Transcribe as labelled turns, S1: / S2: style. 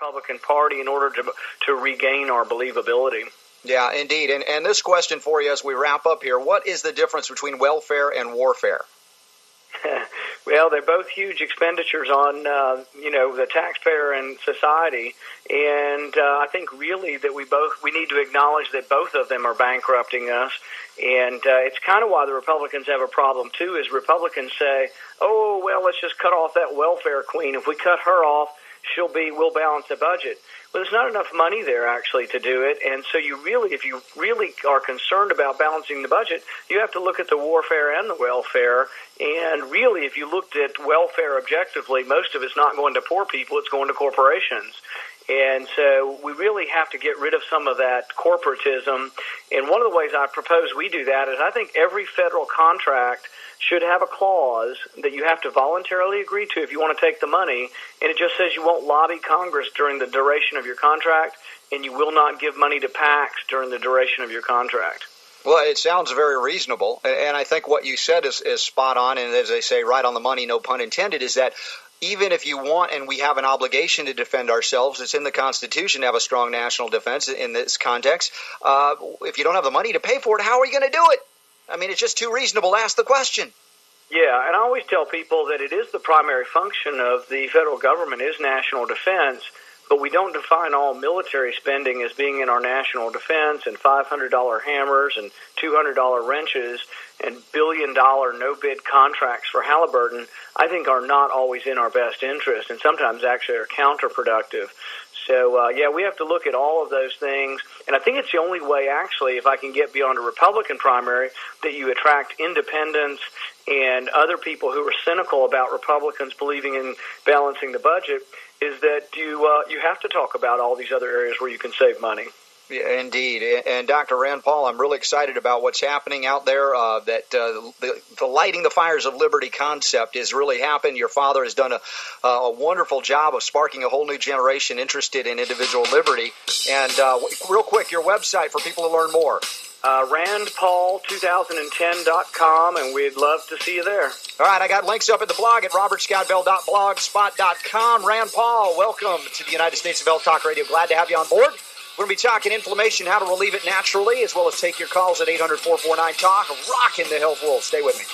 S1: Republican Party in order to regain our believability.
S2: Yeah, indeed. And this question for you as we wrap up here, what is the difference between welfare and warfare?
S1: Well, they're both huge expenditures on, the taxpayer and society. And I think really that we need to acknowledge that both of them are bankrupting us. And it's kind of why the Republicans have a problem, too, is Republicans say, oh, well, let's just cut off that welfare queen. If we cut her off, we'll balance the budget. Well, there's not enough money there actually to do it, and so if you really are concerned about balancing the budget, you have to look at the warfare and the welfare. And really, if you looked at welfare objectively, most of it's not going to poor people; it's going to corporations. And so we really have to get rid of some of that corporatism. And one of the ways I propose we do that is I think every federal contract should have a clause that you have to voluntarily agree to if you want to take the money, and it just says you won't lobby Congress during the duration of your contract, and you will not give money to PACs during the duration of your contract.
S2: Well, it sounds very reasonable, and I think what you said is spot on, and as they say, right on the money, no pun intended, is that even if you want and we have an obligation to defend ourselves, it's in the Constitution to have a strong national defense in this context. If you don't have the money to pay for it, how are you going to do it? I mean, it's just too reasonable to ask the question.
S1: Yeah, and I always tell people that it is the primary function of the federal government is national defense, but we don't define all military spending as being in our national defense, and $500 hammers and $200 wrenches and billion-dollar no-bid contracts for Halliburton, I think are not always in our best interest, and sometimes actually are counterproductive. So, we have to look at all of those things. And I think it's the only way, actually, if I can get beyond a Republican primary, that you attract independents and other people who are cynical about Republicans believing in balancing the budget, is that you have to talk about all these other areas where you can save money.
S2: Yeah, indeed. And Dr. Rand Paul, I'm really excited about what's happening out there, that the lighting the fires of liberty concept has really happened. Your father has done a wonderful job of sparking a whole new generation interested in individual liberty. And real quick, your website for people to learn more.
S1: RandPaul2010.com, and we'd love to see you there.
S2: All right, I got links up at the blog at robertscottbell.blogspot.com. Rand Paul, welcome to the United States of Health Talk Radio. Glad to have you on board. We're going to be talking inflammation, how to relieve it naturally, as well as take your calls at 800-449-TALK. Rocking the health world. Stay with me.